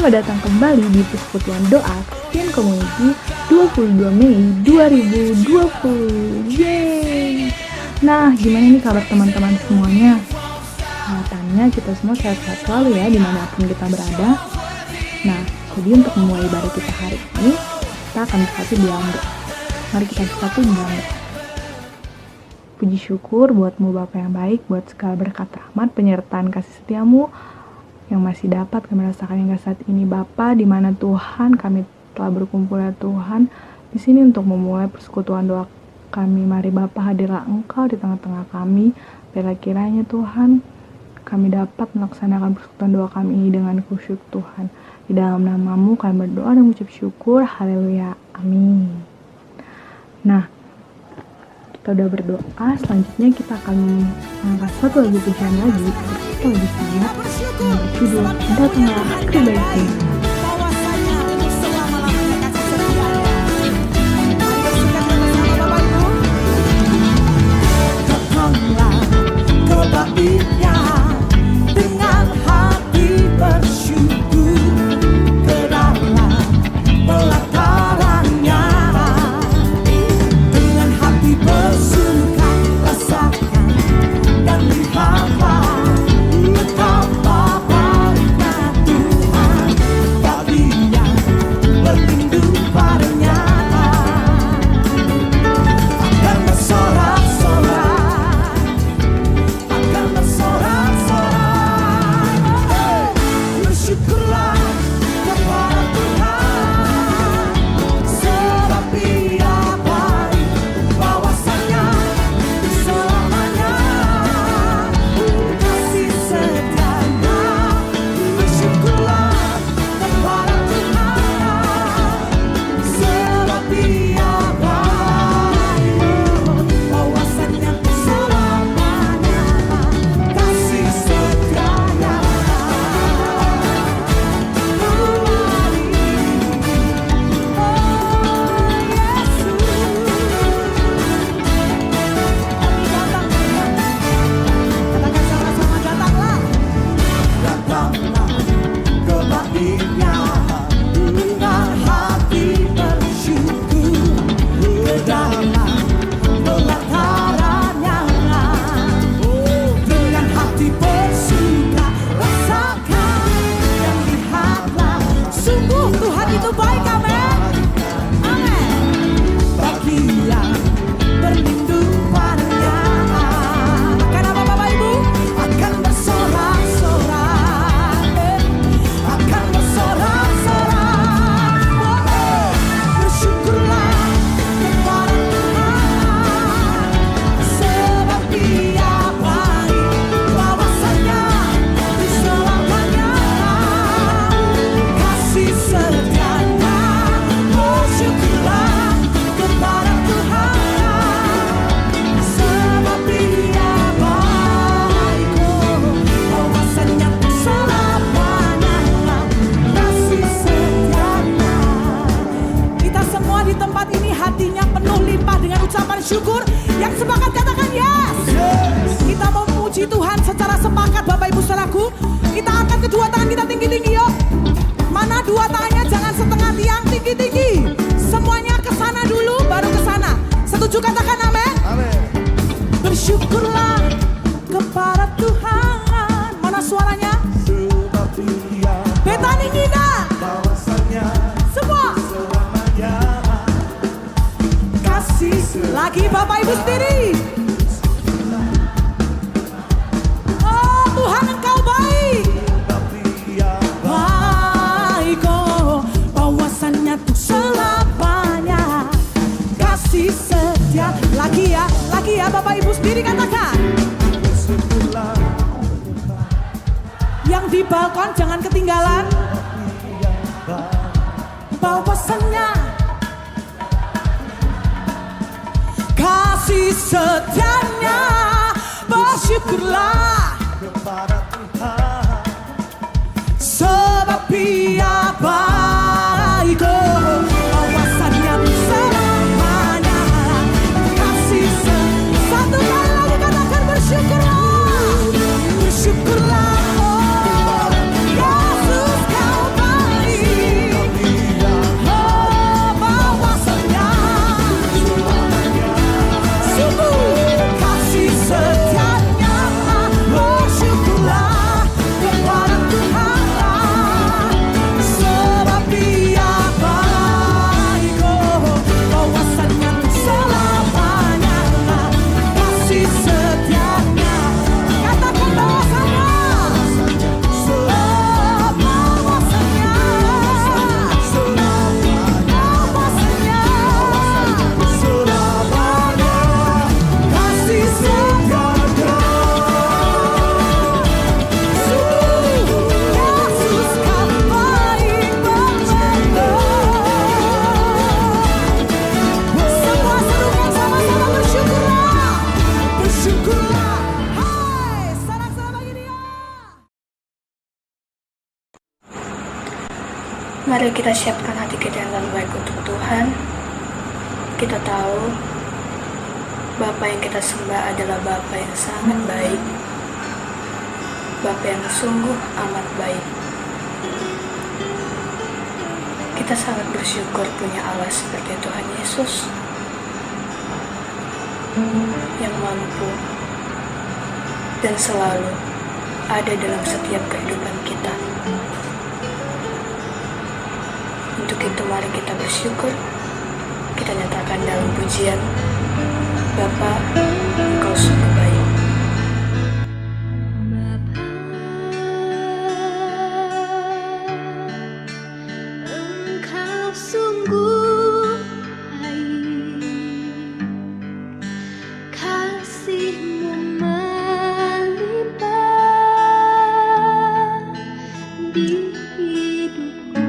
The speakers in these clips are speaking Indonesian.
Selamat datang kembali di Persekutuan Doa Christian Community 22 Mei 2020. Yeay! Nah, gimana nih kabar teman-teman semuanya? Harapannya kita semua sehat-sehat selalu ya dimanapun kita berada. Nah, jadi untuk memulai ibadah kita hari ini, kita akan bersatu dalam doa. Mari kita bersatu dalam doa. Puji syukur buatmu Bapa yang baik, buat segala berkat rahmat, penyertaan kasih setiamu yang masih dapat kami rasakan hingga saat ini Bapa, di mana Tuhan kami telah berkumpul ya Tuhan di sini untuk memulai persekutuan doa kami. Mari Bapa, hadirlah Engkau di tengah-tengah kami. Bila kiranya Tuhan kami dapat melaksanakan persekutuan doa kami ini dengan khusyuk Tuhan. Di dalam nama-Mu kami berdoa dan mengucap syukur. Haleluya. Amin. Nah, kita udah berdoa, selanjutnya kita akan mengangkat satu lagu pujian lagi. Kita lagi sangat yang berjudul Datanglah Kebaikan. Dengan hati bersyukur ke dalam pelatarannya, dengan hati bersuka rasakan dan lihatlah betapa baiknya Tuhan bagi yang berlindung padanya. Akan bersorak-sorai, akan bersorak-sorai, bersyukurlah kepada Tuhan, sebab Dia baik, bahwasanya selamanya kasih setianya. Bersyukurlah kepada Tuhan, sebab Dia baik, bahwasanya selamanya kasih setianya. Katakan sama-sama, datanglah. Datanglah kebaikan dengan hati bersyukur ke dalam pelatarannya, dengan hati bersuka rasakan dan lihatlah sungguh Tuhan itu baik. Amin, amin. Bagi yang berlindung padanya. Kenapa Bapak Ibu? Akan bersorak-sorai, akan bersorak-sorai. Bersyukurlah kepada Tuhan, sebab Dia baik, bahwasanya selamanya kasih setianya. Bersyukurlah kepada Tuhan, sebab Dia baik, bahwasanya selamanya kasih setianya. Kita semua di tempat ini hatinya penuh limpah dengan ucapan syukur. Yang sepakat katakan yes. Kita mau memuji Tuhan secara sepakat Bapak Ibu Saudaraku. Kita angkat kedua tangan kita tinggi-tinggi yuk. Mana dua tangannya jangan setengah tiang, tinggi-tinggi. Semuanya ke sana dulu baru ke sana. Setuju katakan amin? Bersyukurlah kepada Tuhan. Mana suaranya? Sebab Dia Betani Nina. bahwasanya Semua selamanya kasih lagi Bapak Ibu sendiri. Oh Tuhan Engkau baik, sebab Dia baik, oh bahwasannya tuh selamanya kasih setia. Lagi ya Bapak Ibu sendiri katakan. bersyukurlah Yang di balkon jangan ketinggalan. Bahwasannya kasih setianya. Bersyukurlah kepada Tuhan, sebab Dia baik, oh bahwasannya selamanya kasih satu kali lagi katakan bersyukurlah, bersyukurlah, oh Yesus Kau baik. Mari kita siapkan hati kita yang lebih baik untuk Tuhan. Kita tahu Bapa yang kita sembah adalah Bapa yang sangat baik, Bapa yang sungguh amat baik. Kita sangat bersyukur punya Allah seperti Tuhan Yesus yang mampu dan selalu ada dalam setiap kehidupan kita. Untuk itu mari kita bersyukur, kita nyatakan dalam pujian, Bapa, Engkau sungguh baik. Engkau sungguh baik, kasih-Mu melimpah di hidupku.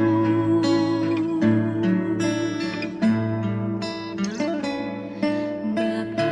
Bapa,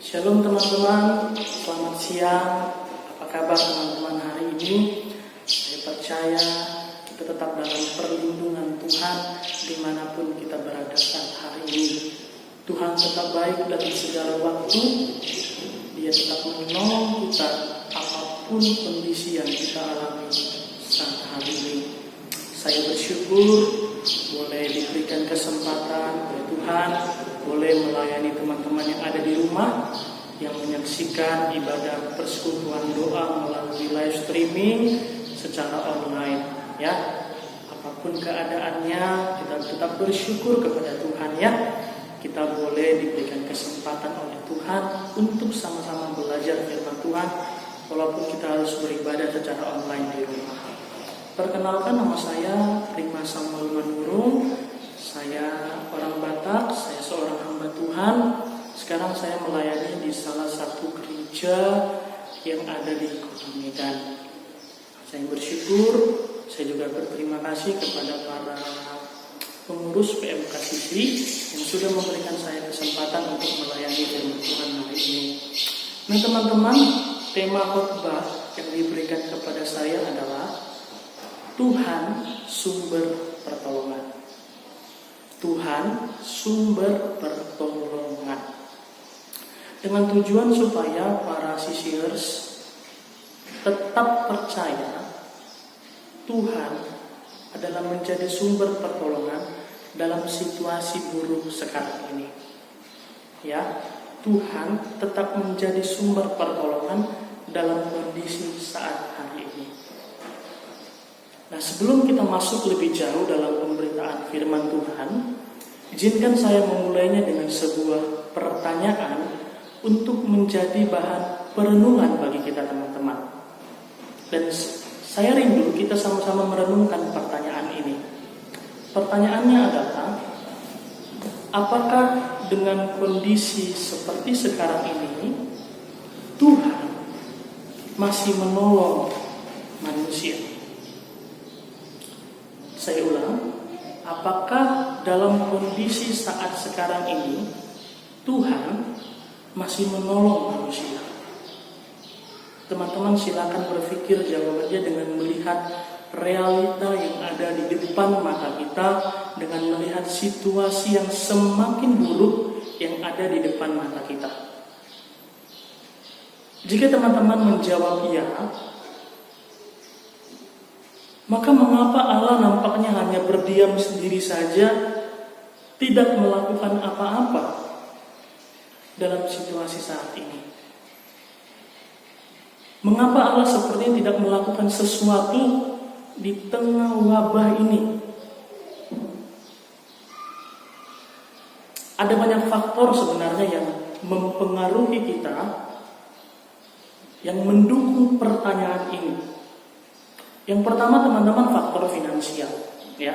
Shalom teman-teman, selamat siang. Apa kabar teman-teman hari ini? Saya percaya kita tetap dalam perlindungan Tuhan dimanapun kita berada saat hari ini. Tuhan tetap baik dalam segala waktu. Dia tetap menolong kita apapun kondisi yang kita alami saat hari ini. Saya bersyukur boleh diberikan kesempatan oleh Tuhan, boleh melayani teman-teman yang ada di rumah, yang menyaksikan ibadah persekutuan doa melalui live streaming secara online. Ya, apapun keadaannya, kita tetap bersyukur kepada Tuhan ya. Kita boleh diberikan kesempatan oleh Tuhan untuk sama-sama belajar firman Tuhan, walaupun kita harus beribadah secara online di rumah. Perkenalkan, nama saya Rima Samuel Manurung. Saya orang Batak, saya seorang hamba Tuhan. Sekarang saya melayani di salah satu gereja yang ada di Kota Medan. Saya bersyukur, saya juga berterima kasih kepada para pengurus PMK Sisli yang sudah memberikan saya kesempatan untuk melayani firman Tuhan hari ini. Nah teman-teman, tema khotbah yang diberikan kepada saya adalah Tuhan sumber pertolongan. Tuhan sumber pertolongan. Dengan tujuan supaya para sisiers tetap percaya Tuhan adalah menjadi sumber pertolongan dalam situasi buruk sekarang ini. Ya, Tuhan tetap menjadi sumber pertolongan dalam kondisi saat hari ini. Nah, sebelum kita masuk lebih jauh dalam pemberitaan firman Tuhan, izinkan saya memulainya dengan sebuah pertanyaan untuk menjadi bahan perenungan bagi kita teman-teman. Dan saya rindu kita sama-sama merenungkan pertanyaan ini. Pertanyaannya adalah, apakah dengan kondisi seperti sekarang ini, Tuhan masih menolong manusia? Saya ulang, apakah dalam kondisi saat sekarang ini Tuhan masih menolong manusia? Teman-teman silakan berpikir jawabannya dengan melihat realita yang ada di depan mata kita, dengan melihat situasi yang semakin buruk yang ada di depan mata kita. Jika teman-teman menjawab ya, maka mengapa Allah nampaknya hanya berdiam sendiri saja, tidak melakukan apa-apa dalam situasi saat ini? Mengapa Allah sepertinya tidak melakukan sesuatu di tengah wabah ini? Ada banyak faktor sebenarnya yang mempengaruhi kita, yang mendukung pertanyaan ini. Yang pertama teman-teman, faktor finansial. Ya,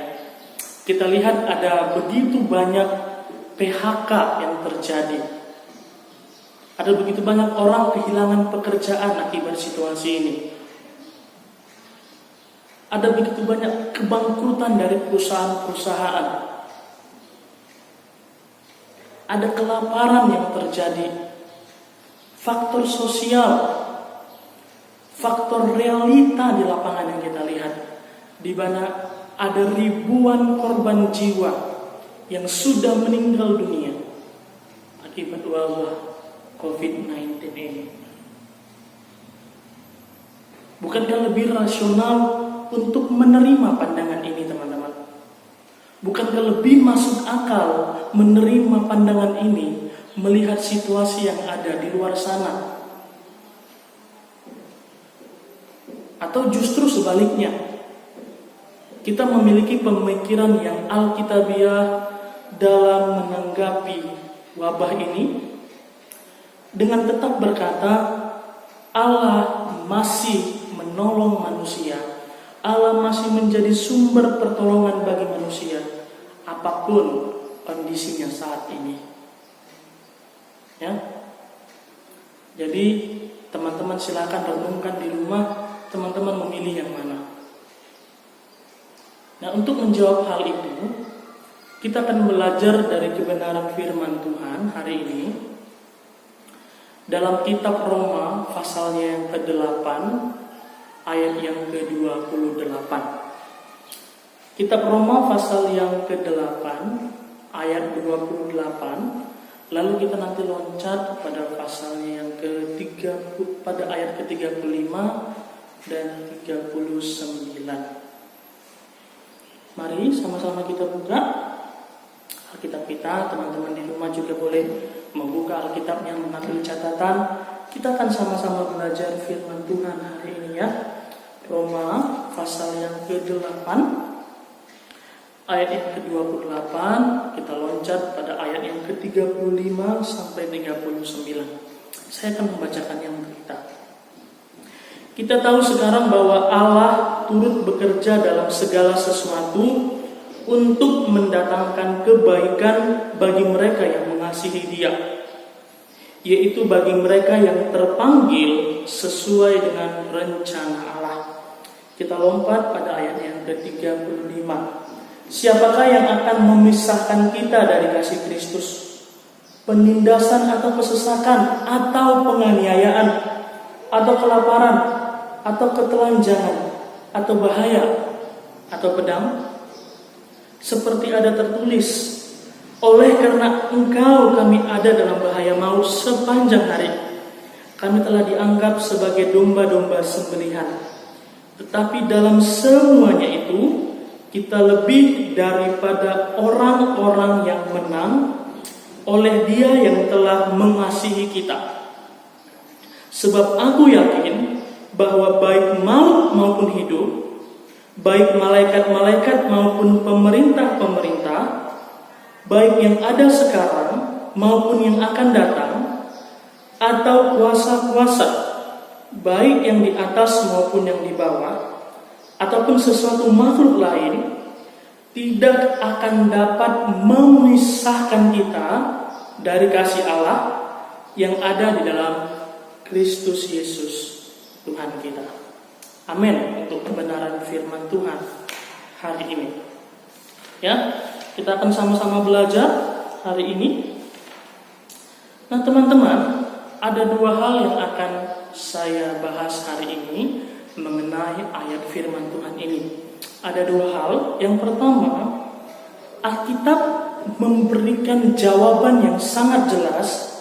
kita lihat ada begitu banyak PHK yang terjadi. Ada begitu banyak orang kehilangan pekerjaan akibat situasi ini. Ada begitu banyak kebangkrutan dari perusahaan-perusahaan. Ada kelaparan yang terjadi. Faktor sosial, faktor realita di lapangan yang kita lihat, di mana ada ribuan korban jiwa yang sudah meninggal dunia akibat wabah COVID-19 ini. Bukankah lebih rasional untuk menerima pandangan ini teman-teman? Bukankah lebih masuk akal menerima pandangan ini melihat situasi yang ada di luar sana? Atau justru sebaliknya, kita memiliki pemikiran yang alkitabiah dalam menanggapi wabah ini dengan tetap berkata, Allah masih menolong manusia, Allah masih menjadi sumber pertolongan bagi manusia apapun kondisinya saat ini. Ya. Jadi teman-teman silakan renungkan di rumah, teman-teman memilih yang mana. Nah, untuk menjawab hal itu, kita akan belajar dari kebenaran firman Tuhan hari ini dalam kitab Roma pasalnya yang ke-8 ayat yang ke-28. Kitab Roma pasal yang ke-8 ayat 28, lalu kita nanti loncat pada pasalnya yang pada ayat ke-35 dan 39. Mari sama-sama kita buka Alkitab kita. Teman-teman di rumah juga boleh membuka Alkitabnya, mengambil catatan. Kita akan sama-sama belajar firman Tuhan hari ini ya. Roma pasal yang ke-8 ayat yang ke-28, kita loncat pada ayat yang ke-35 sampai 39. Saya akan membacakannya untuk kita. Kita tahu sekarang bahwa Allah turut bekerja dalam segala sesuatu untuk mendatangkan kebaikan bagi mereka yang mengasihi Dia, yaitu bagi mereka yang terpanggil sesuai dengan rencana Allah. Kita lompat pada ayat yang ke-35. Siapakah yang akan memisahkan kita dari kasih Kristus? Penindasan atau kesesakan, atau penganiayaan, atau kelaparan, atau ketelanjangan, atau bahaya, atau pedang? Seperti ada tertulis, oleh karena Engkau kami ada dalam bahaya maut sepanjang hari. Kami telah dianggap sebagai domba-domba sembelihan. Tetapi dalam semuanya itu, kita lebih daripada orang-orang yang menang oleh Dia yang telah mengasihi kita. Sebab aku yakin bahwa baik maut maupun hidup, baik malaikat-malaikat maupun pemerintah-pemerintah, baik yang ada sekarang maupun yang akan datang, atau kuasa-kuasa, baik yang di atas maupun yang di bawah, ataupun sesuatu makhluk lain, tidak akan dapat memisahkan kita dari kasih Allah yang ada di dalam Kristus Yesus Tuhan kita. Amin. Untuk kebenaran firman Tuhan hari ini. Ya, kita akan sama-sama belajar hari ini. Nah, teman-teman, ada dua hal yang akan saya bahas hari ini mengenai ayat firman Tuhan ini. Ada dua hal. Yang pertama, Alkitab memberikan jawaban yang sangat jelas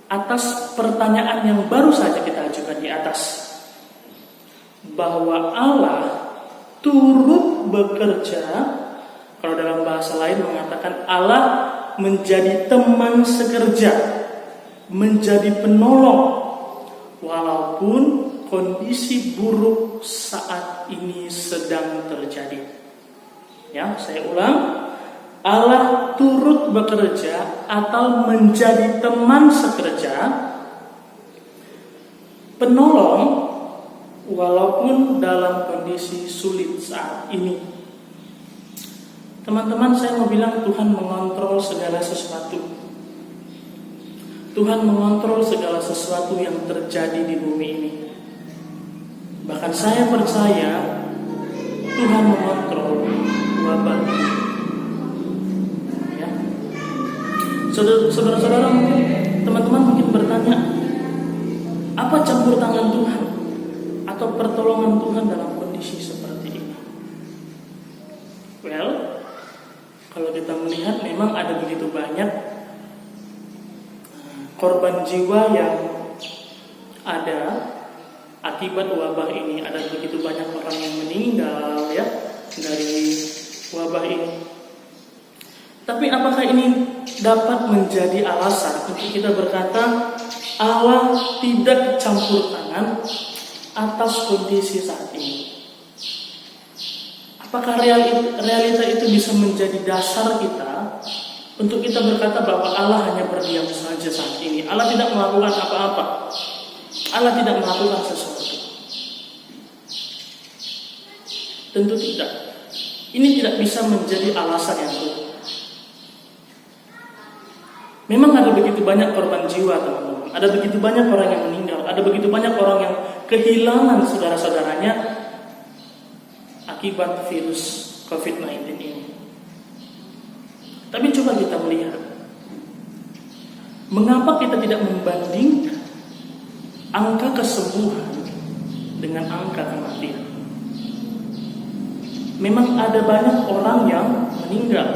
atas pertanyaan yang baru saja kita ajukan di atas, bahwa Allah turut bekerja. Kalau dalam bahasa lain mengatakan Allah menjadi teman sekerja, menjadi penolong, walaupun kondisi buruk saat ini sedang terjadi. Ya, saya ulang. Allah turut bekerja atau menjadi teman sekerja, penolong, walaupun dalam kondisi sulit saat ini. Teman-teman, saya mau bilang Tuhan mengontrol segala sesuatu. Tuhan mengontrol segala sesuatu yang terjadi di bumi ini. Bahkan saya percaya Tuhan mengontrol wabah ini. Ya. Saudara-saudara, teman-teman mungkin bertanya, apa campur tangan Tuhan atau pertolongan Tuhan dalam kondisi seperti ini? Well, kalau kita melihat memang ada begitu banyak korban jiwa yang ada akibat wabah ini. Ada begitu banyak orang yang meninggal ya dari wabah ini. Tapi apakah ini dapat menjadi alasan untuk kita berkata Allah tidak campur tangan atas kondisi saat ini? Apakah realita itu bisa menjadi dasar kita untuk kita berkata bahwa Allah hanya berdiam saja saat ini? Allah tidak melakukan apa-apa. Allah tidak melakukan sesuatu. Tentu tidak. Ini tidak bisa menjadi alasan yang kuat. Memang ada begitu banyak korban jiwa, teman-teman. Ada begitu banyak orang yang meninggal. Ada begitu banyak orang yang kehilangan saudara-saudaranya akibat virus COVID-19 ini. Tapi coba kita melihat, mengapa kita tidak membandingkan angka kesembuhan dengan angka kematian. Memang ada banyak orang yang meninggal,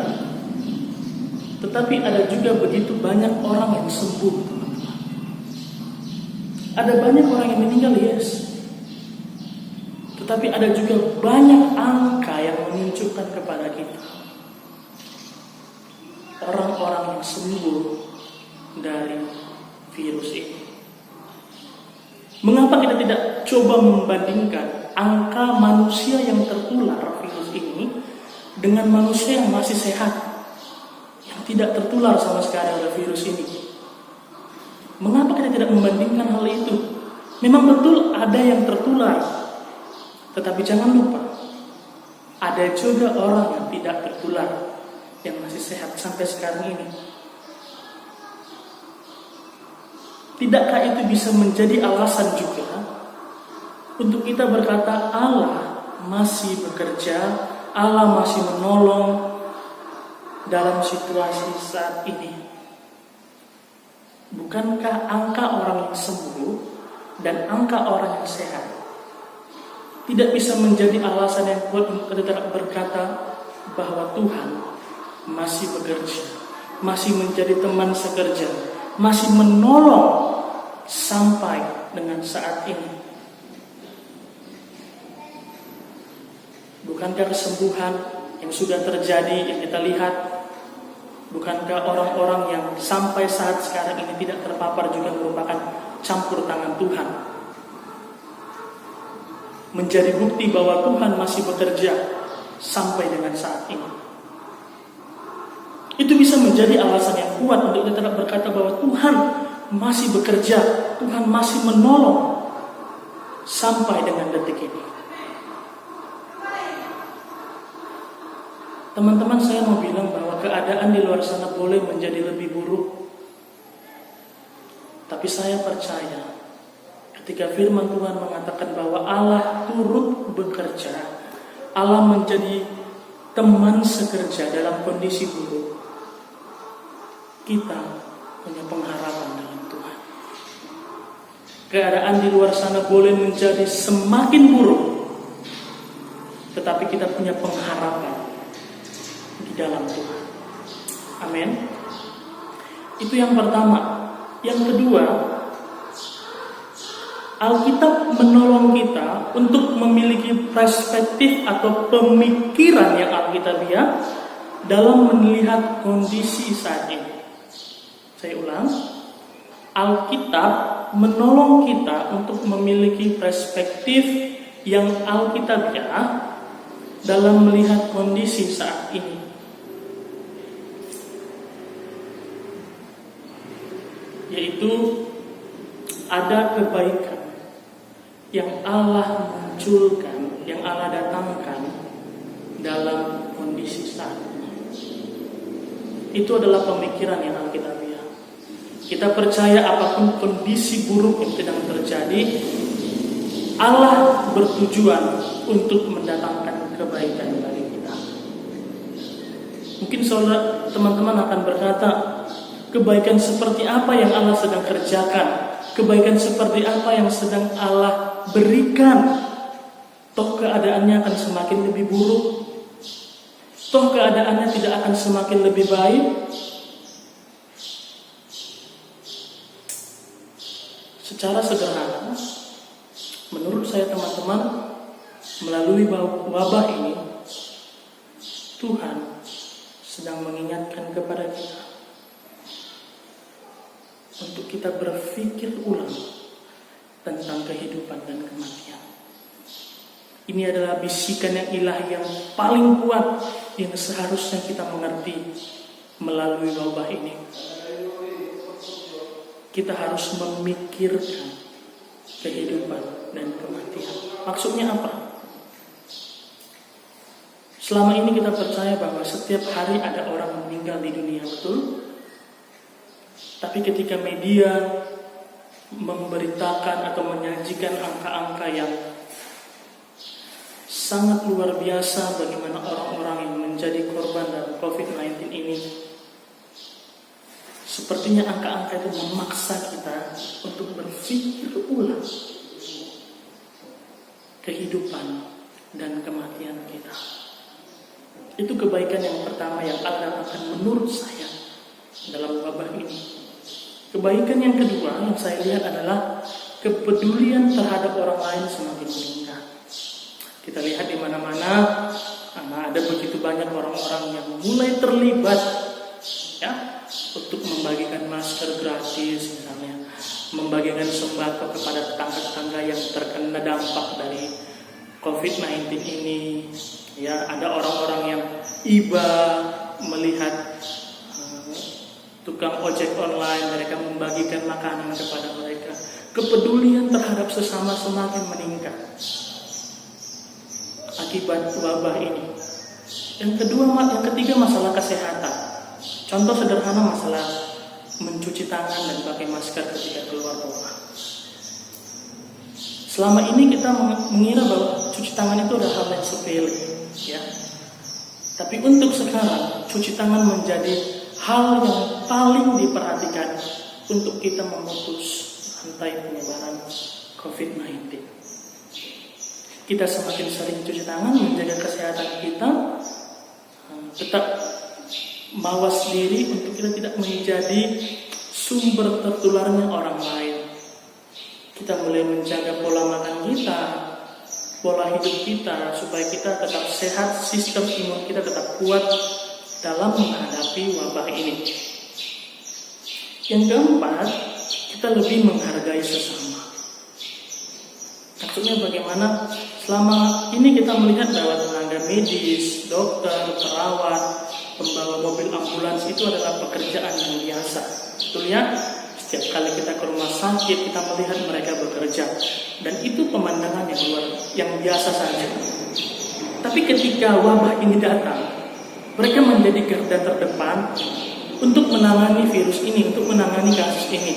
tetapi ada juga begitu banyak orang yang sembuh. Ada banyak orang yang meninggal, yes, tetapi ada juga banyak angka yang menunjukkan kepada kita orang-orang yang sembuh dari virus ini. Mengapa kita tidak coba membandingkan angka manusia yang tertular virus ini dengan manusia yang masih sehat, yang tidak tertular sama sekali oleh virus ini? Mengapa kita tidak membandingkan hal itu? Memang betul ada yang tertular, tetapi jangan lupa, ada juga orang yang tidak tertular, yang masih sehat sampai sekarang ini. Tidakkah itu bisa menjadi alasan juga untuk kita berkata Allah masih bekerja, Allah masih menolong dalam situasi saat ini? Bukankah angka orang yang sembuh dan angka orang yang sehat tidak bisa menjadi alasan yang kuat untuk kita berkata bahwa Tuhan masih bekerja, masih menjadi teman sekerja, masih menolong sampai dengan saat ini? Bukankah kesembuhan yang sudah terjadi yang kita lihat, bukankah orang-orang yang sampai saat sekarang ini tidak terpapar juga merupakan campur tangan Tuhan? Menjadi bukti bahwa Tuhan masih bekerja sampai dengan saat ini. Itu bisa menjadi alasan yang kuat untuk kita berkata bahwa Tuhan masih bekerja, Tuhan masih menolong sampai dengan detik ini. Teman-teman, saya mau bilang bahwa keadaan di luar sana boleh menjadi lebih buruk, tapi saya percaya ketika firman Tuhan mengatakan bahwa Allah turut bekerja, Allah menjadi teman sekerja dalam kondisi buruk, kita punya pengharapan dalam Tuhan. Keadaan di luar sana boleh menjadi semakin buruk, tetapi kita punya pengharapan di dalam Tuhan. Amin. Itu yang pertama. Yang kedua, Alkitab menolong kita untuk memiliki perspektif atau pemikiran yang alkitabiah dalam melihat kondisi saat ini. Saya ulang, Alkitab menolong kita untuk memiliki perspektif yang alkitabiah dalam melihat kondisi saat ini. Yaitu ada kebaikan yang Allah munculkan, yang Allah datangkan dalam kondisi saat ini. Itu adalah pemikiran yang alkitabiah. Kita percaya apapun kondisi buruk yang sedang terjadi, Allah bertujuan untuk mendatangkan kebaikan bagi kita. Mungkin saudara, teman-teman akan berkata, kebaikan seperti apa yang Allah sedang kerjakan? Kebaikan seperti apa yang sedang Allah berikan? Toh keadaannya akan semakin lebih buruk? Toh keadaannya tidak akan semakin lebih baik? Secara sederhana, menurut saya teman-teman, melalui wabah ini, Tuhan sedang mengingatkan kepada kita untuk kita berpikir ulang tentang kehidupan dan kematian. Ini adalah bisikan yang ilahi yang paling kuat yang seharusnya kita mengerti melalui wabah ini. Kita harus memikirkan kehidupan dan kematian. Maksudnya apa? Selama ini kita percaya bahwa setiap hari ada orang meninggal di dunia, betul? Tapi ketika media memberitakan atau menyajikan angka-angka yang sangat luar biasa bagaimana orang-orang yang menjadi korban dalam COVID-19 ini, sepertinya angka-angka itu memaksa kita untuk berpikir ulang kehidupan dan kematian kita. Itu kebaikan yang pertama yang Allah lakukan menurut saya dalam wabah ini. Kebaikan yang kedua yang saya lihat adalah kepedulian terhadap orang lain semakin meningkat. Kita lihat di mana-mana ada begitu banyak orang-orang yang mulai terlibat ya untuk membagikan masker gratis misalnya, membagikan sembako kepada tetangga-tetangga yang terkena dampak dari COVID-19 ini. Ya, ada orang-orang yang iba melihat tukang ojek online, mereka membagikan makanan kepada mereka. Kepedulian terhadap sesama semakin meningkat akibat wabah ini. Yang ketiga masalah kesehatan. Contoh sederhana masalah mencuci tangan dan pakai masker ketika keluar rumah. Selama ini kita mengira bahwa cuci tangan itu adalah hal yang sepele, ya. Tapi untuk sekarang cuci tangan menjadi hal yang paling diperhatikan untuk kita memutus rantai penyebaran COVID-19. Kita semakin sering cuci tangan, menjaga kesehatan kita, tetap mawas diri untuk kita tidak menjadi sumber tertularnya orang lain. Kita mulai menjaga pola makan kita, pola hidup kita, supaya kita tetap sehat, sistem imun kita tetap kuat dalam menghadapi wabah ini. Yang keempat, kita lebih menghargai sesama. Maksudnya bagaimana? Selama ini kita melihat bahwa tenaga medis, dokter, perawat, pembawa mobil ambulans itu adalah pekerjaan yang biasa. Betul ya? Setiap kali kita ke rumah sakit, kita melihat mereka bekerja. Dan itu pemandangan yang biasa saja. Tapi ketika wabah ini datang, mereka menjadi garda terdepan untuk menangani virus ini, untuk menangani kasus ini.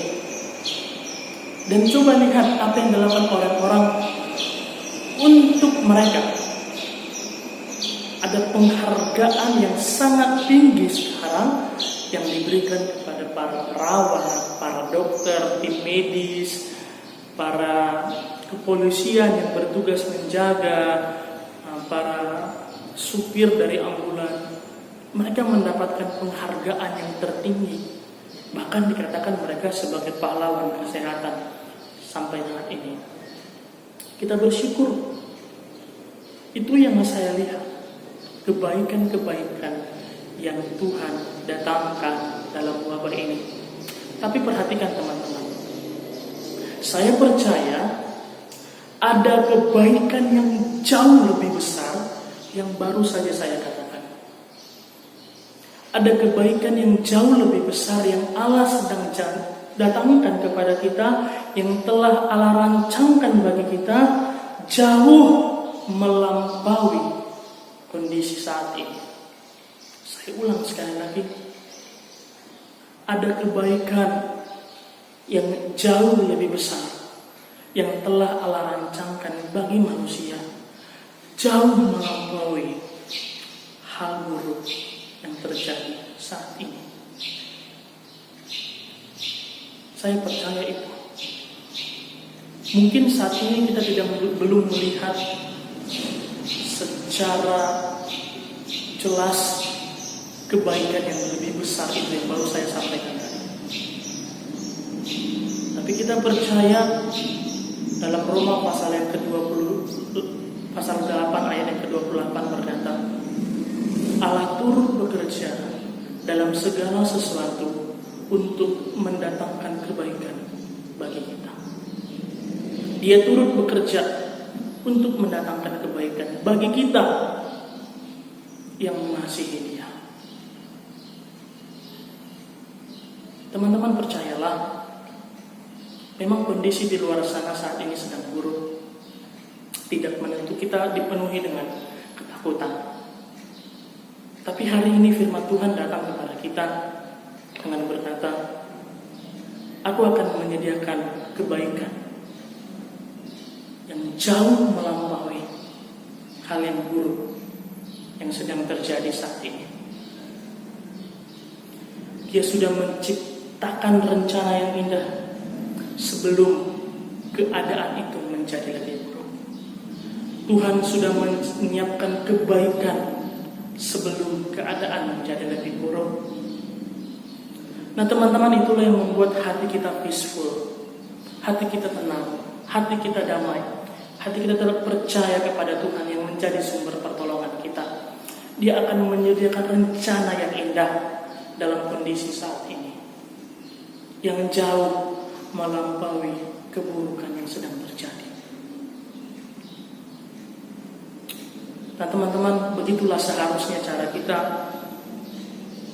Dan coba lihat apa yang dilakukan orang-orang untuk mereka. Ada penghargaan yang sangat tinggi sekarang yang diberikan kepada para perawat, para dokter, tim medis, para kepolisian yang bertugas menjaga, para supir dari ambulan. Mereka mendapatkan penghargaan yang tertinggi. Bahkan dikatakan mereka sebagai pahlawan kesehatan sampai saat ini. Kita bersyukur. Itu yang saya lihat. Kebaikan-kebaikan yang Tuhan datangkan dalam wabah ini. Tapi perhatikan teman-teman. Saya percaya ada kebaikan yang jauh lebih besar yang baru saja saya katakan. Ada kebaikan yang jauh lebih besar yang Allah sedang datangkan kepada kita, yang telah Allah rancangkan bagi kita, jauh melampaui kondisi saat ini. Saya ulang sekali lagi. Ada kebaikan yang jauh lebih besar yang telah Allah rancangkan bagi manusia, jauh melampaui hal buruk yang terjadi saat ini. Saya percaya itu. Mungkin saat ini kita belum melihat secara jelas kebaikan yang lebih besar itu yang baru saya sampaikan tadi. Tapi kita percaya dalam Roma pasal yang ke-20, pasal 8 ayat yang ke-28 berkata, Allah turut bekerja dalam segala sesuatu untuk mendatangkan kebaikan bagi kita. Dia turut bekerja untuk mendatangkan kebaikan bagi kita yang mengasihi Dia. Teman-teman percayalah, memang kondisi di luar sana saat ini sedang buruk, tidak menentu, kita dipenuhi dengan ketakutan. Tapi hari ini firman Tuhan datang kepada kita dengan berkata, aku akan menyediakan kebaikan yang jauh melampaui hal yang buruk yang sedang terjadi saat ini. Dia sudah menciptakan menciptakan rencana yang indah sebelum keadaan itu menjadi lebih buruk. Tuhan sudah menyiapkan kebaikan sebelum keadaan menjadi lebih buruk. Nah teman-teman, itulah yang membuat hati kita peaceful, hati kita tenang, hati kita damai, hati kita tetap percaya kepada Tuhan yang menjadi sumber pertolongan kita. Dia akan menyediakan rencana yang indah dalam kondisi saat ini, yang jauh melampaui keburukan yang sedang terjadi. Nah teman-teman, begitulah seharusnya cara kita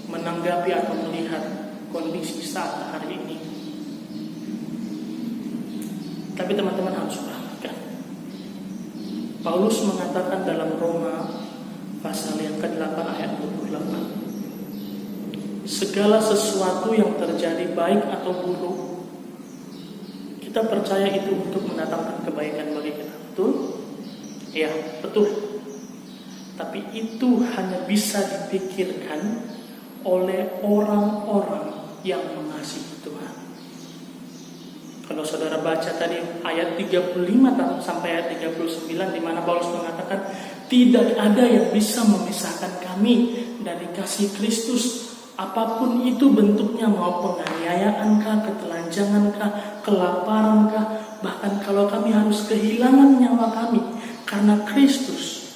menanggapi atau melihat kondisi saat hari ini. Tapi teman-teman harus perhatikan, Paulus mengatakan dalam Roma pasal yang ke-8 ayat 28, segala sesuatu yang terjadi baik atau buruk, kita percaya itu untuk mendatangkan kebaikan bagi kita. Betul? Ya, betul. Tapi itu hanya bisa dipikirkan oleh orang-orang yang mengasihi Tuhan. Kalau saudara baca tadi ayat 35 sampai ayat 39, di mana Paulus mengatakan tidak ada yang bisa memisahkan kami dari kasih Kristus, apapun itu bentuknya, mau penganiayaankah, ketelanjangankah, kelaparankah, bahkan kalau kami harus kehilangan nyawa kami karena Kristus,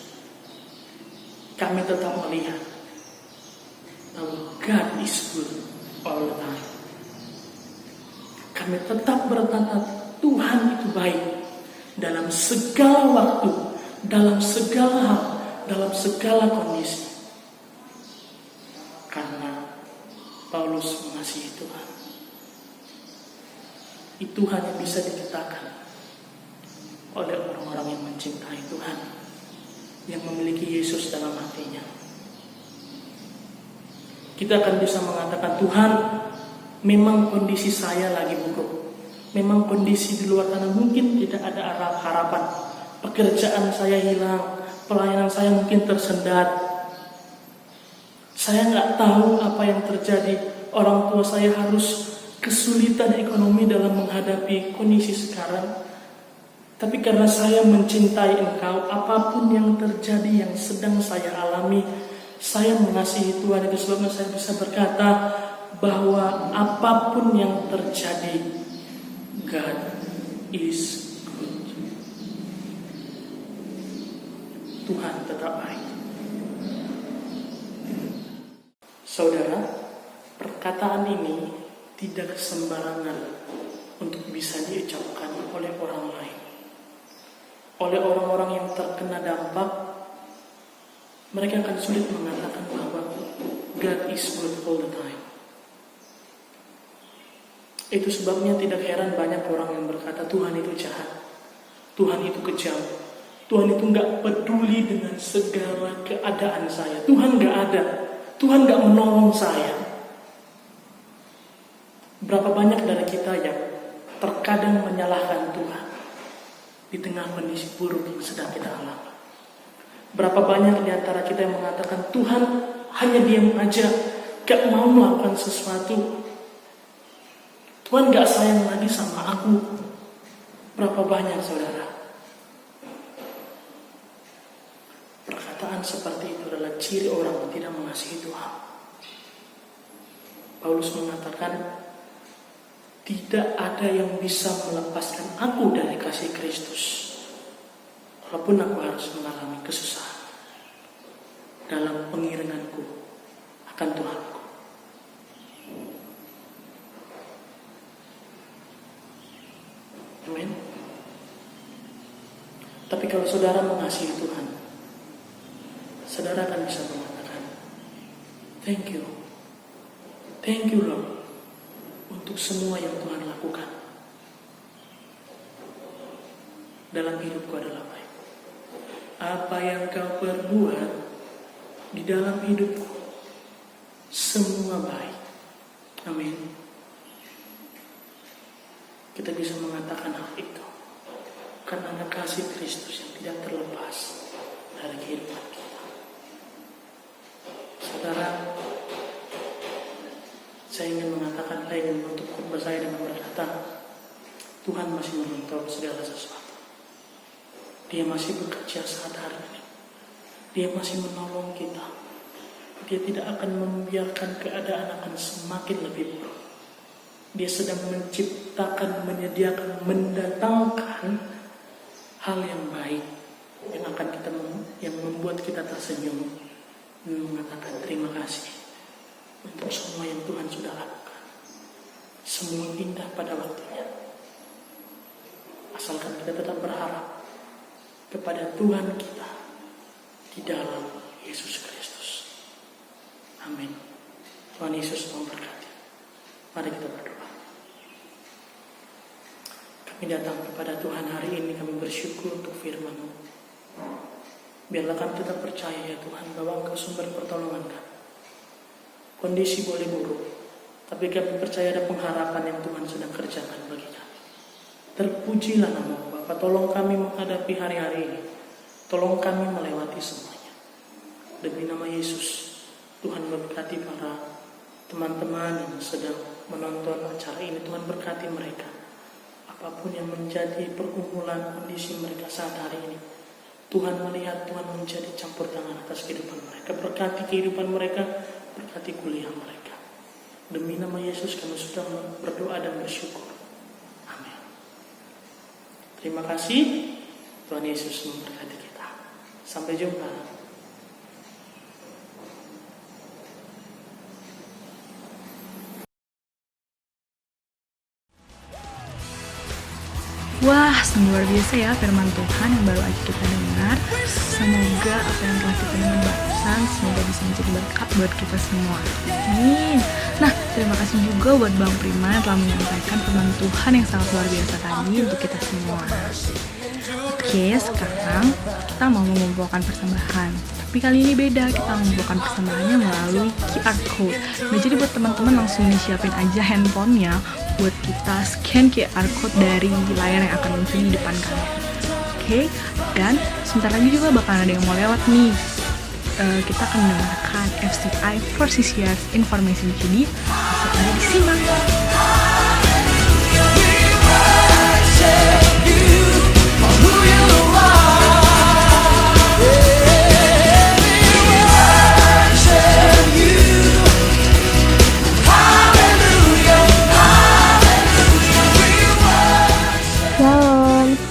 kami tetap melihat bahwa God is good all the time. Kami tetap berkata Tuhan itu baik dalam segala waktu, dalam segala hal, dalam segala kondisi. Karena Paulus mengasihi Tuhan. Itu hanya bisa dikatakan oleh orang-orang yang mencintai Tuhan, yang memiliki Yesus dalam hatinya. Kita akan bisa mengatakan, Tuhan, memang kondisi saya lagi buruk. Memang kondisi di luar sana mungkin tidak ada harapan. Pekerjaan saya hilang, pelayanan saya mungkin tersendat. Saya nggak tahu apa yang terjadi. Orang tua saya harus kesulitan ekonomi dalam menghadapi kondisi sekarang. Tapi karena saya mencintai Engkau, apapun yang terjadi yang sedang saya alami, saya mengasihi Tuhan. Itu sebabnya saya bisa berkata bahwa apapun yang terjadi, God is good. Tuhan tetap baik. Saudara, perkataan ini tidak sembarangan untuk bisa diucapkan oleh orang lain. Oleh orang-orang yang terkena dampak, mereka akan sulit mengatakan bahwa God is good all the time. Itu sebabnya tidak heran banyak orang yang berkata Tuhan itu jahat, Tuhan itu kejam, Tuhan itu gak peduli dengan segala keadaan saya. Tuhan gak ada, Tuhan gak menolong saya. Berapa banyak dari kita yang terkadang menyalahkan Tuhan di tengah kondisi buruk yang sedang kita alami. Berapa banyak di antara kita yang mengatakan Tuhan hanya diam aja, gak mau melakukan sesuatu. Tuhan gak sayang lagi sama aku. Berapa banyak saudara? Perkataan seperti itu adalah ciri orang yang tidak mengasihi Tuhan. Paulus mengatakan, tidak ada yang bisa melepaskan aku dari kasih Kristus, walaupun aku harus mengalami kesusahan dalam pengiringanku akan Tuhanku. Amin. Tapi kalau saudara mengasihi Tuhan, saudara akan bisa mengatakan, thank you Lord, untuk semua yang Tuhan lakukan dalam hidupku adalah baik. Apa yang Kau perbuat di dalam hidupku, semua baik. Amin. Kita bisa mengatakan hal itu karena ada kasih Kristus yang tidak terlepas dari kehidupan kita. Saudara, saya ingin mengatakan Saya ingin menutup khotbah saya dengan berkata, Tuhan masih menonton segala sesuatu. Dia masih bekerja saat hari ini. Dia masih menolong kita. Dia tidak akan membiarkan keadaan akan semakin lebih buruk. Dia sedang menciptakan, menyediakan, mendatangkan hal yang baik yang membuat kita tersenyum dan mengatakan terima kasih untuk semua yang Tuhan sudah lakukan. Semua indah pada waktunya. Asalkan kita tetap berharap kepada Tuhan kita di dalam Yesus Kristus. Amin. Tuhan Yesus memberkati. Mari kita berdoa. Kami datang kepada Tuhan hari ini, kami bersyukur untuk firman-Mu. Biarlah kami tetap percaya ya Tuhan bahwa Engkau sumber pertolongan kami. Kondisi boleh buruk, tapi kami percaya ada pengharapan yang Tuhan sedang kerjakan bagi kami. Terpujilah nama-Mu Bapa, tolong kami menghadapi hari-hari ini. Tolong kami melewati semuanya. Demi nama Yesus, Tuhan memberkati para teman-teman yang sedang menonton acara ini. Tuhan berkati mereka. Apapun yang menjadi pergumulan kondisi mereka saat hari ini, Tuhan melihat, Tuhan menjadi campur tangan atas kehidupan mereka. Berkati kehidupan mereka, berkati kuliah mereka. Demi nama Yesus kami sudah berdoa dan bersyukur. Amin. Terima kasih. Tuhan Yesus memberkati kita. Sampai jumpa. Wah, sungguh luar biasa ya firman Tuhan yang baru aja kita dengar. Semoga apa yang telah kita dengar barusan semoga bisa menjadi berkat buat kita semua. Amin. Nah, terima kasih juga buat Bang Prima yang telah menyampaikan firman Tuhan yang sangat luar biasa tadi untuk kita semua. Oke, sekarang kita mau mengumpulkan persembahan. Tapi kali ini beda, kita mengumpulkan persembahannya melalui QR Code. Nah, jadi buat teman-teman langsung disiapin aja handphonenya buat kita scan QR Code dari layar yang akan muncul di depan kalian. Oke, dan sebentar lagi juga bakal ada yang mau lewat nih. Kita akan mendengarkan FCI for CCS Information. Jadi, langsung aja disimak.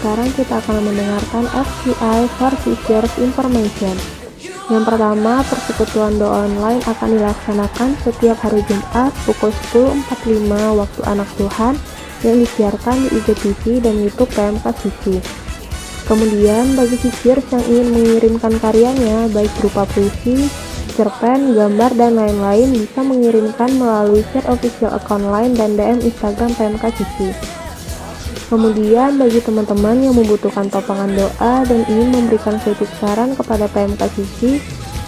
Sekarang kita akan mendengarkan FCI for Teachers Information. Yang pertama, persekutuan doa online akan dilaksanakan setiap hari Jumat pukul 10.45 waktu anak Tuhan yang disiarkan di IGTV dan YouTube PMK Suci. Kemudian, bagi teachers yang ingin mengirimkan karyanya, baik berupa puisi, cerpen, gambar, dan lain-lain, bisa mengirimkan melalui chat official account line dan DM Instagram PMK Suci. Kemudian bagi teman-teman yang membutuhkan topangan doa dan ingin memberikan kritik saran kepada PMK Suci,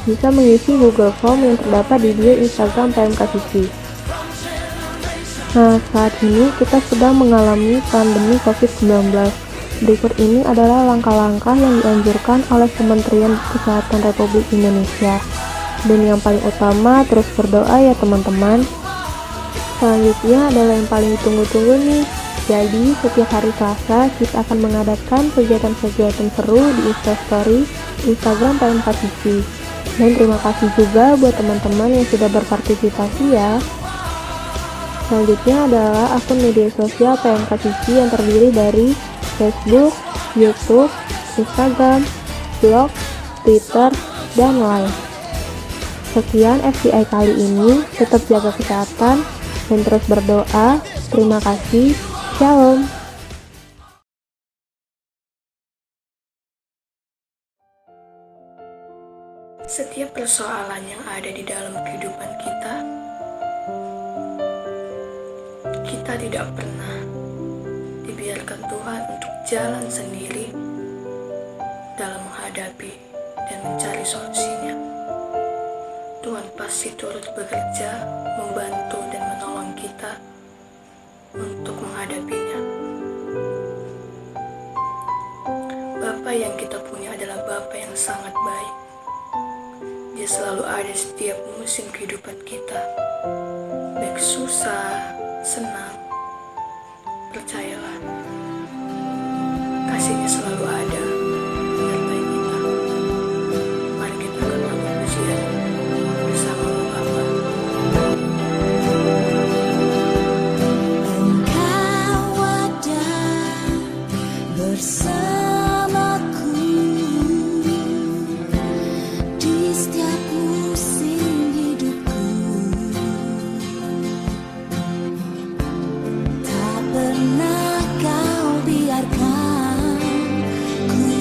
bisa mengisi Google Form yang terdapat di bio Instagram PMK Suci. Nah, saat ini kita sedang mengalami pandemi COVID-19. Berikut ini adalah langkah-langkah yang dianjurkan oleh Kementerian Kesehatan Republik Indonesia. Dan yang paling utama, terus berdoa ya teman-teman. Selanjutnya adalah yang paling ditunggu-tunggu nih. Jadi, setiap hari Selasa kita akan mengadakan kegiatan-kegiatan seru di Instastory Instagram PMK Suci. Dan terima kasih juga buat teman-teman yang sudah berpartisipasi ya. Selanjutnya adalah akun media sosial PMK Suci yang terdiri dari Facebook, YouTube, Instagram, blog, Twitter, dan lain. Sekian FCI kali ini, tetap jaga kesehatan dan terus berdoa. Terima kasih. Shalom. Setiap persoalan yang ada di dalam kehidupan kita tidak pernah dibiarkan Tuhan untuk jalan sendiri dalam menghadapi dan mencari solusinya. Tuhan pasti turut bekerja, membantu dan menolong kita untuk menghadapinya. Bapa yang kita punya adalah Bapa yang sangat baik. Dia selalu ada setiap musim kehidupan kita, baik susah, senang. Percayalah, kasihnya selalu ada menyertai kita. Mari kita kembali ujian bersama Bapa. Engkau ada bersamaku di setiap musim hidupku. Tak pernah kau biarkan ku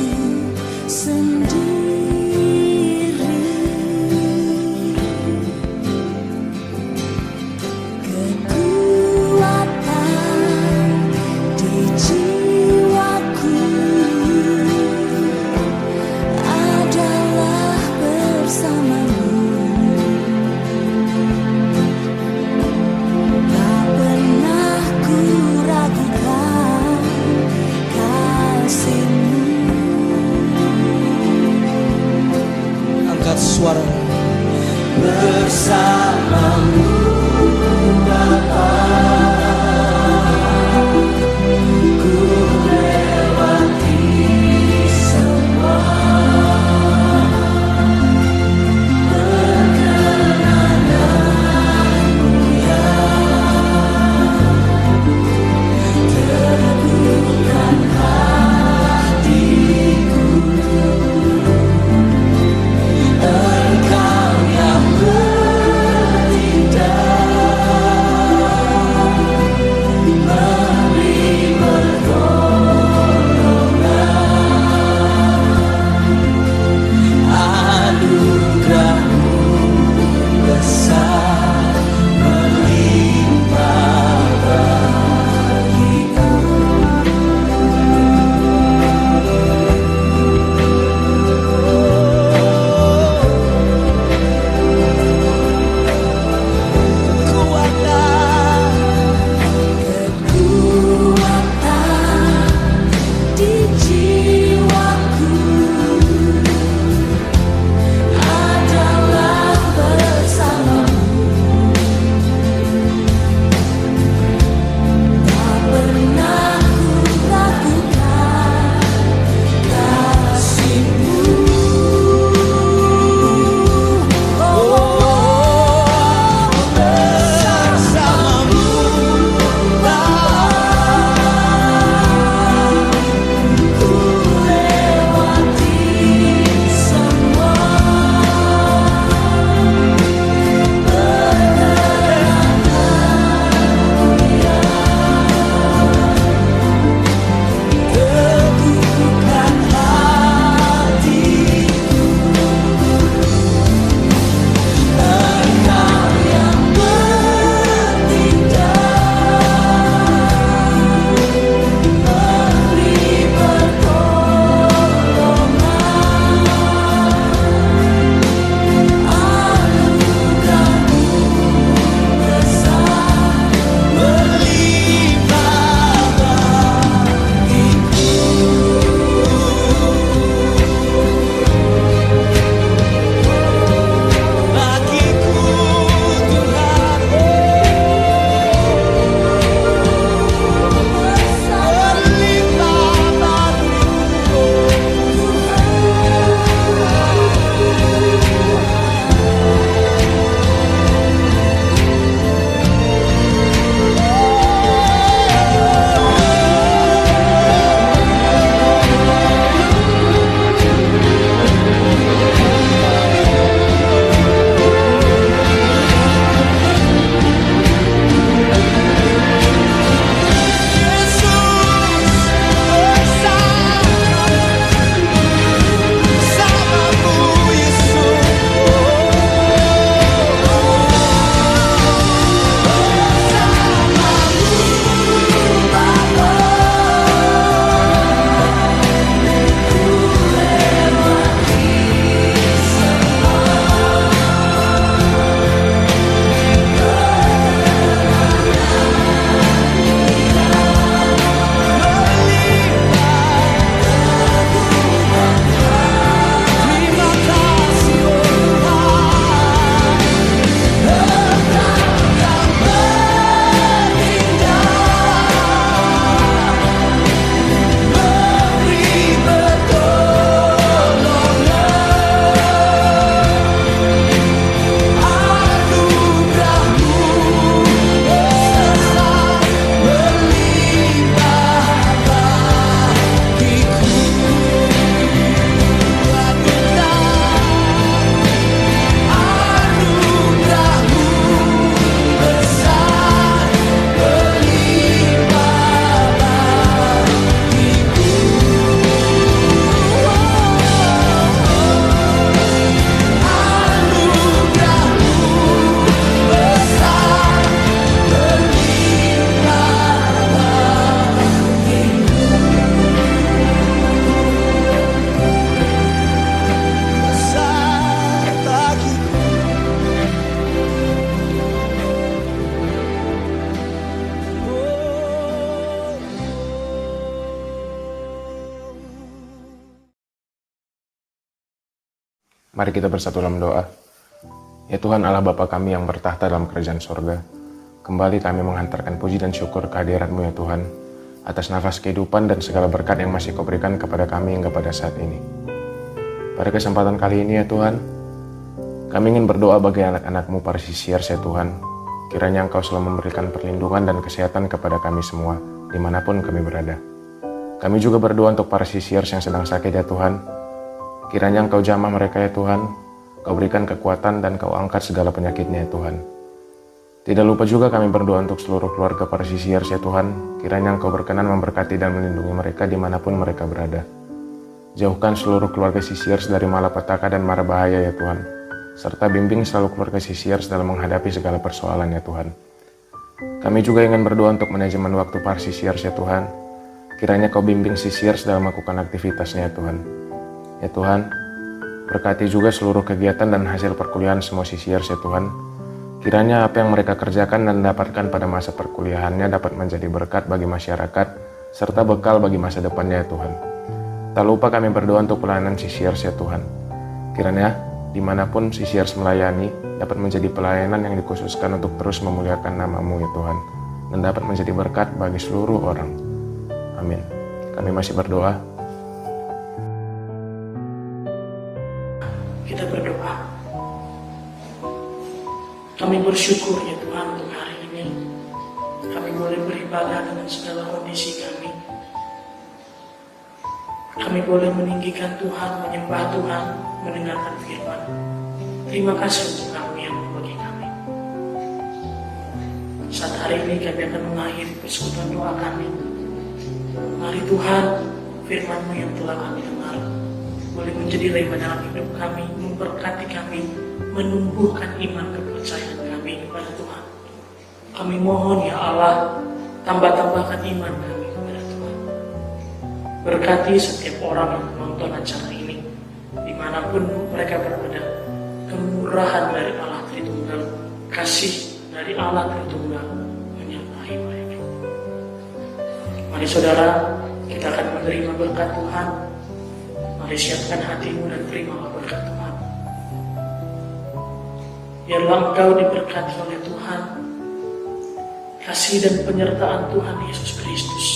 Mari kita bersatu dalam doa. Ya Tuhan Allah Bapa kami yang bertahta dalam kerajaan sorga, kembali kami menghantarkan puji dan syukur kehadirat-Mu ya Tuhan, atas nafas kehidupan dan segala berkat yang masih Kau berikan kepada kami hingga pada saat ini. Pada kesempatan kali ini ya Tuhan, kami ingin berdoa bagi anak-anak-Mu para CCRs ya Tuhan. Kiranya Engkau selalu memberikan perlindungan dan kesehatan kepada kami semua, dimanapun kami berada. Kami juga berdoa untuk para CCRs yang sedang sakit ya Tuhan. Kiranya Engkau jamah mereka ya Tuhan, Kau berikan kekuatan dan Kau angkat segala penyakitnya ya Tuhan. Tidak lupa juga kami berdoa untuk seluruh keluarga para CCRs ya Tuhan. Kiranya Engkau berkenan memberkati dan melindungi mereka dimanapun mereka berada. Jauhkan seluruh keluarga CCRs dari malapetaka dan mara bahaya ya Tuhan. Serta bimbing selalu keluarga CCRs dalam menghadapi segala persoalan ya Tuhan. Kami juga ingin berdoa untuk manajemen waktu para CCRs ya Tuhan. Kiranya Kau bimbing CCRs dalam melakukan aktivitasnya ya Tuhan. Ya Tuhan, berkati juga seluruh kegiatan dan hasil perkuliahan semua CCRs ya Tuhan. Kiranya apa yang mereka kerjakan dan dapatkan pada masa perkuliahannya dapat menjadi berkat bagi masyarakat, serta bekal bagi masa depannya ya Tuhan. Tak lupa kami berdoa untuk pelayanan CCRs ya Tuhan. Kiranya dimanapun CCRs melayani dapat menjadi pelayanan yang dikhususkan untuk terus memuliakan nama-Mu ya Tuhan, dan dapat menjadi berkat bagi seluruh orang. Amin. Kami masih berdoa. Kita berdoa. Kami bersyukur ya Tuhan untuk hari ini. Kami boleh beribadah dengan segala kondisi kami. Kami boleh meninggikan Tuhan, menyembah Tuhan, mendengarkan firman. Terima kasih untuk Kamu yang membagi kami. Saat hari ini kami akan mengakhiri persekutuan doa kami. Mari Tuhan, firman-Mu yang telah kami dengar boleh menjadi rema dalam hidup kami, memberkati kami, menumbuhkan iman kepercayaan kami kepada Tuhan. Kami mohon ya Allah, tambah-tambahkan iman kami kepada Tuhan. Berkati setiap orang yang menonton acara ini, dimanapun mereka berada. Kemurahan dari Allah Tritunggal, kasih dari Allah Tritunggal menyertai mereka. Mari saudara, kita akan menerima berkat Tuhan. Mari siapkan hatimu dan terimalah berkat Tuhan. Biarlah engkau diberkati oleh Tuhan, kasih dan penyertaan Tuhan Yesus Kristus,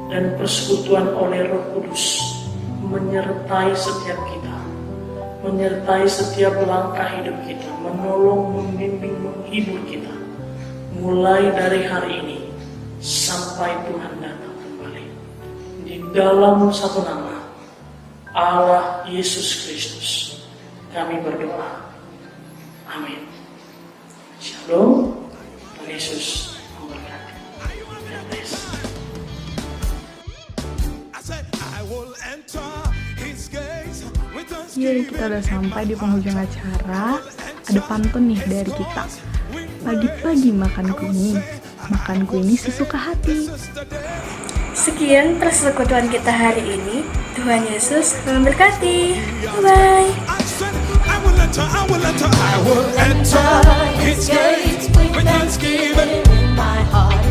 dan persekutuan oleh Roh Kudus menyertai setiap kita, menyertai setiap langkah hidup kita, menolong, membimbing, menghibur kita, mulai dari hari ini sampai Tuhan datang kembali. Di dalam satu nama, Allah Yesus Kristus, kami berdoa. Amin. Shalom. Tuhan Yesus memberkati. God bless. Yeay, kita udah sampai di penghujung acara. Ada pantun nih dari kita. Pagi-pagi makan kuini sesuka hati. Sekian persekutuan kita hari ini. Tuhan Yesus memberkati. Bye-bye. I will enter His gates with thanksgiving in my heart.